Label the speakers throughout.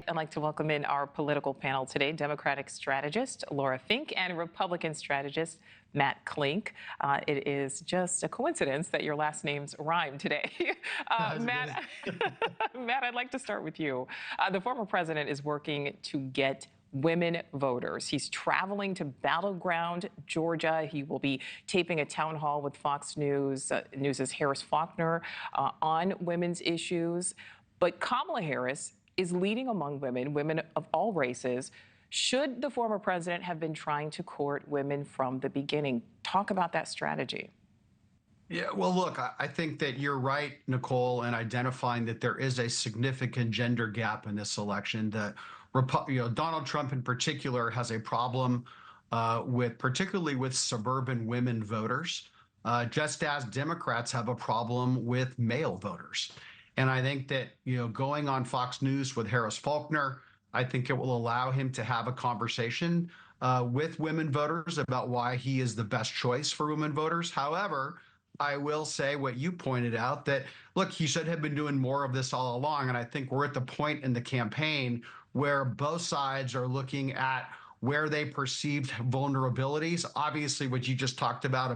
Speaker 1: I'd like to welcome in our political panel today, Democratic strategist Laura Fink and Republican strategist Matt Klink. It is just a coincidence that your last names rhyme today. Matt, Matt, I'd like to start with you. The former president is working to get women voters. He's traveling to Battleground, Georgia. He will be taping a town hall with Fox News' Harris Faulkner on women's issues. But Kamala Harris is leading among women of all races. Should the former president have been trying to court women from the beginning? Talk about that strategy.
Speaker 2: Yeah, well, look, I think that you're right, Nicole, in identifying that there is a significant gender gap in this election. That Donald Trump in particular has a problem particularly with suburban women voters, just as Democrats have a problem with male voters. And I think that, going on Fox News with Harris Faulkner, I think it will allow him to have a conversation with women voters about why he is the best choice for women voters. However, I will say what you pointed out, that, look, he should have been doing more of this all along. And I think we're at the point in the campaign where both sides are looking at where they perceived vulnerabilities. Obviously, what you just talked about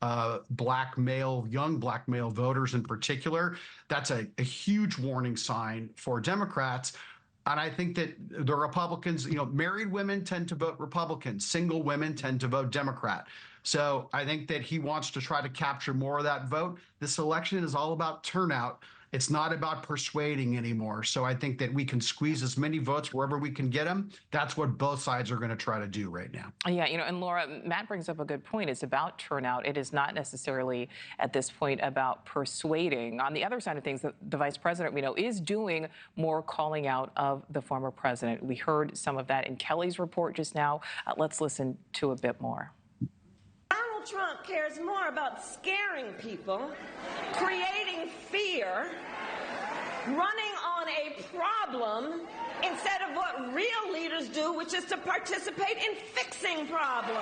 Speaker 2: young black male voters in particular, that's a huge warning sign for Democrats. And I think that the Republicans, married women tend to vote Republican, single women tend to vote Democrat. So I think that he wants to try to capture more of that vote. This election is all about turnout. It's not about persuading anymore. So I think that we can squeeze as many votes wherever we can get them. That's what both sides are going to try to do right now.
Speaker 1: Yeah, and Laura, Matt brings up a good point. It's about turnout. It is not necessarily at this point about persuading. On the other side of things, the vice president, we know, is doing more calling out of the former president. We heard some of that in Kelly's report just now. Let's listen to a bit more.
Speaker 3: Donald Trump cares more about scaring people, creating fear, running on a problem, instead of what real leaders do, which is to participate in fixing problems.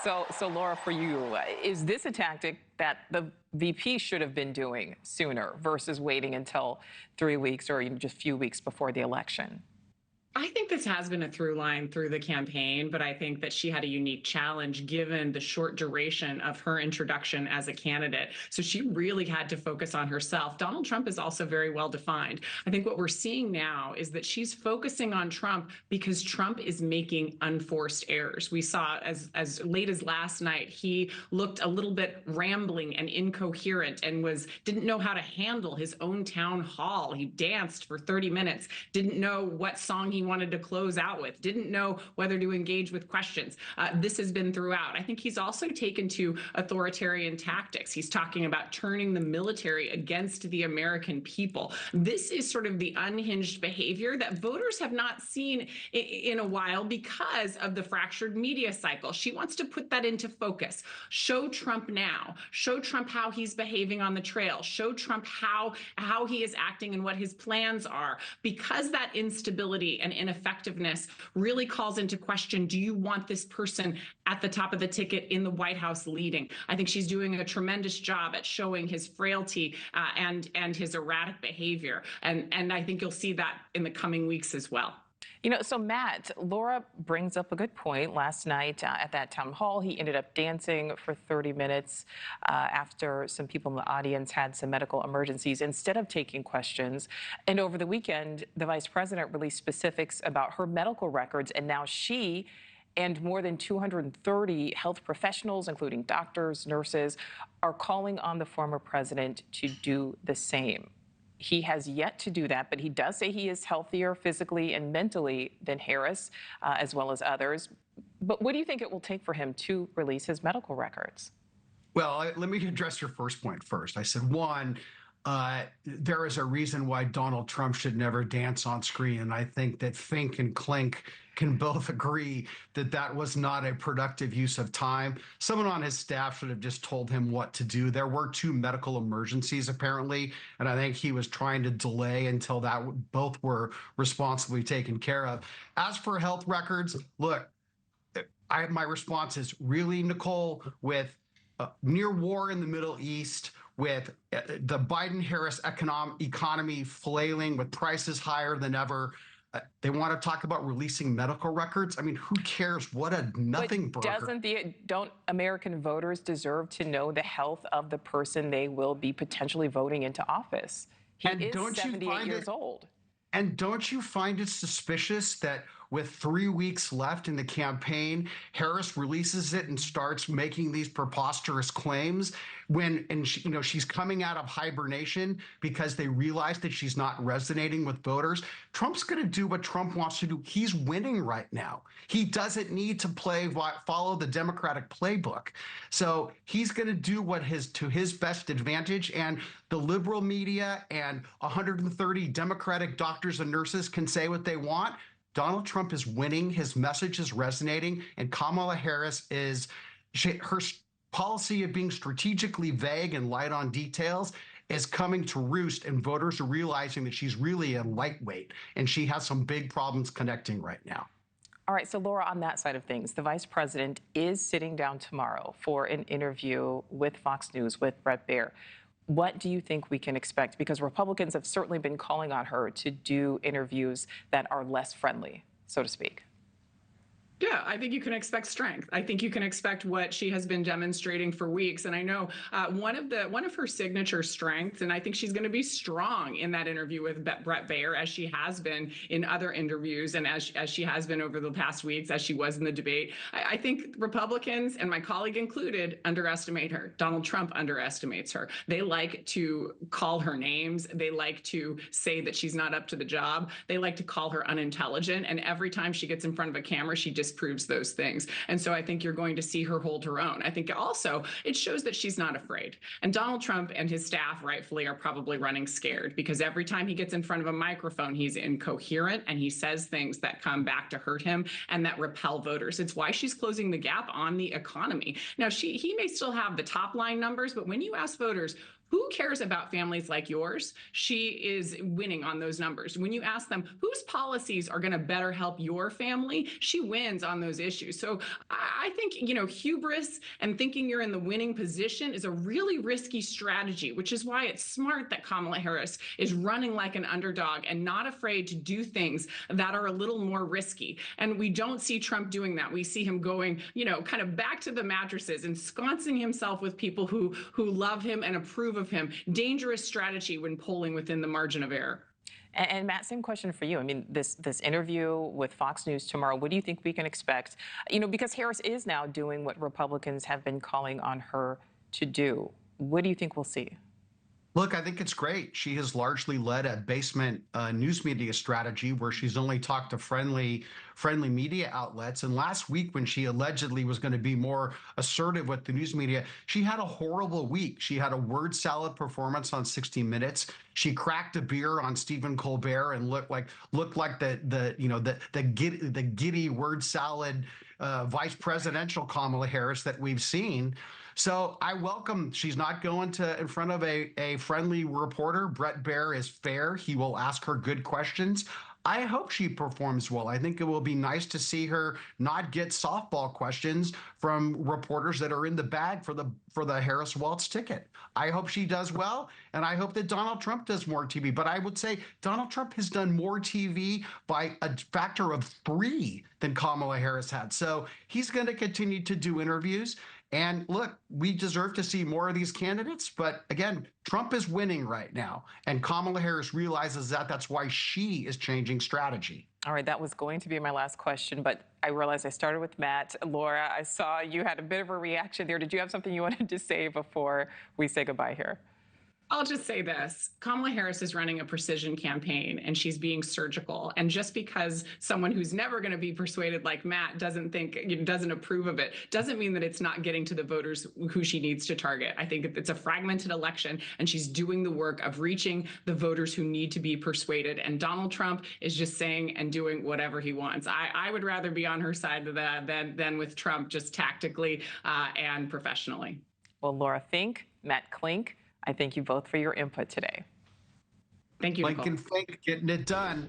Speaker 1: So Laura, for you, is this a tactic that the VP should have been doing sooner versus waiting until 3 weeks or even just a few weeks before the election?
Speaker 4: I think this has been a through line through the campaign, but I think that she had a unique challenge given the short duration of her introduction as a candidate. So she really had to focus on herself. Donald Trump is also very well defined. I think what we're seeing now is that she's focusing on Trump because Trump is making unforced errors. We saw as late as last night, he looked a little bit rambling and incoherent and didn't know how to handle his own town hall. He danced for 30 minutes, didn't know what song he wanted to close out with, didn't know whether to engage with questions. This has been throughout. I think he's also taken to authoritarian tactics. He's talking about turning the military against the American people. This is sort of the unhinged behavior that voters have not seen in a while because of the fractured media cycle. She wants to put that into focus. Show Trump now. Show Trump how he's behaving on the trail. Show Trump how he is acting and what his plans are. Because that instability and ineffectiveness really calls into question, do you want this person at the top of the ticket in the White House leading? I think she's doing a tremendous job at showing his frailty and his erratic behavior. And I think you'll see that in the coming weeks as well.
Speaker 1: So Matt, Laura brings up a good point. Last night at that town hall, he ended up dancing for 30 minutes after some people in the audience had some medical emergencies instead of taking questions. And over the weekend, the vice president released specifics about her medical records, and now she and more than 230 health professionals, including doctors, nurses, are calling on the former president to do the same. He has yet to do that, but he does say he is healthier physically and mentally than Harris, as well as others. But what do you think it will take for him to release his medical records?
Speaker 2: Well, let me address your first point first. I said, one, there is a reason why Donald Trump should never dance on screen. And I think that Fink and Klink can both agree that that was not a productive use of time. Someone on his staff should have just told him what to do. There were 2 medical emergencies, apparently, and I think he was trying to delay until both were responsibly taken care of. As for health records, look, my response is really, Nicole, with near war in the Middle East, with the Biden-Harris economy flailing, with prices higher than ever. They want to talk about releasing medical records. I mean, who cares? What a nothing burger.
Speaker 1: Don't American voters deserve to know the health of the person they will be potentially voting into office? He
Speaker 2: And
Speaker 1: is
Speaker 2: don't you
Speaker 1: 78
Speaker 2: find
Speaker 1: years
Speaker 2: it
Speaker 1: old.
Speaker 2: And don't you find it suspicious that with 3 weeks left in the campaign, Harris releases it and starts making these preposterous claims she's coming out of hibernation because they realize that she's not resonating with voters? Trump's going to do what Trump wants to do. He's winning right now. He doesn't need to follow the Democratic playbook. So he's going to do what to his best advantage. And the liberal media and 130 Democratic doctors and nurses can say what they want. Donald Trump is winning. His message is resonating. And Kamala Harris her policy of being strategically vague and light on details is coming to roost, and voters are realizing that she's really a lightweight and she has some big problems connecting right now.
Speaker 1: All right, so Laura, on that side of things, the vice president is sitting down tomorrow for an interview with Fox News with Bret Baier. What do you think we can expect? Because Republicans have certainly been calling on her to do interviews that are less friendly, so to speak.
Speaker 4: Yeah, I think you can expect strength. I think you can expect what she has been demonstrating for weeks. And I know one of her signature strengths, and I think she's going to be strong in that interview with Bret Baier, as she has been in other interviews, and as she has been over the past weeks, as she was in the debate. I think Republicans, and my colleague included, underestimate her. Donald Trump underestimates her. They like to call her names. They like to say that she's not up to the job. They like to call her unintelligent. And every time she gets in front of a camera, she disproves those things. And so I think you're going to see her hold her own. I think also it shows that she's not afraid. And Donald Trump and his staff rightfully are probably running scared, because every time he gets in front of a microphone, he's incoherent and he says things that come back to hurt him and that repel voters. It's why she's closing the gap on the economy. Now, he may still have the top line numbers, but when you ask voters, who cares about families like yours? She is winning on those numbers. When you ask them whose policies are going to better help your family, she wins on those issues. So I think, hubris and thinking you're in the winning position is a really risky strategy, which is why it's smart that Kamala Harris is running like an underdog and not afraid to do things that are a little more risky. And we don't see Trump doing that. We see him going, kind of back to the mattresses, ensconcing himself with people who love him and approve of him. Dangerous strategy when polling within the margin of error.
Speaker 1: And Matt, same question for you. I mean, this interview with Fox News tomorrow, what do you think we can expect? Because Harris is now doing what Republicans have been calling on her to do. What do you think we'll see?
Speaker 2: Look, I think it's great. She has largely led a basement news media strategy where she's only talked to friendly media outlets. And last week, when she allegedly was going to be more assertive with the news media, she had a horrible week. She had a word salad performance on 60 Minutes. She cracked a beer on Stephen Colbert and looked like the giddy word salad vice presidential Kamala Harris that we've seen. So I welcome, she's not going in front of a friendly reporter. Bret Baier is fair. He will ask her good questions. I hope she performs well. I think it will be nice to see her not get softball questions from reporters that are in the bag for the Harris Waltz ticket. I hope she does well, and I hope that Donald Trump does more TV. But I would say Donald Trump has done more TV by a factor of 3 than Kamala Harris had. So he's going to continue to do interviews. And look, we deserve to see more of these candidates. But again, Trump is winning right now. And Kamala Harris realizes that. That's why she is changing strategy.
Speaker 1: All right, that was going to be my last question, but I realized I started with Matt. Laura, I saw you had a bit of a reaction there. Did you have something you wanted to say before we say goodbye here?
Speaker 4: I'll just say this. Kamala Harris is running a precision campaign and she's being surgical. And just because someone who's never going to be persuaded like Matt doesn't approve of it, doesn't mean that it's not getting to the voters who she needs to target. I think it's a fragmented election and she's doing the work of reaching the voters who need to be persuaded. And Donald Trump is just saying and doing whatever he wants. I would rather be on her side of that than with Trump, just tactically and professionally.
Speaker 1: Well, Laura Fink, Matt Klink, I thank you both for your input today.
Speaker 4: Thank you, Nicole.
Speaker 2: Klink and Fink getting it done.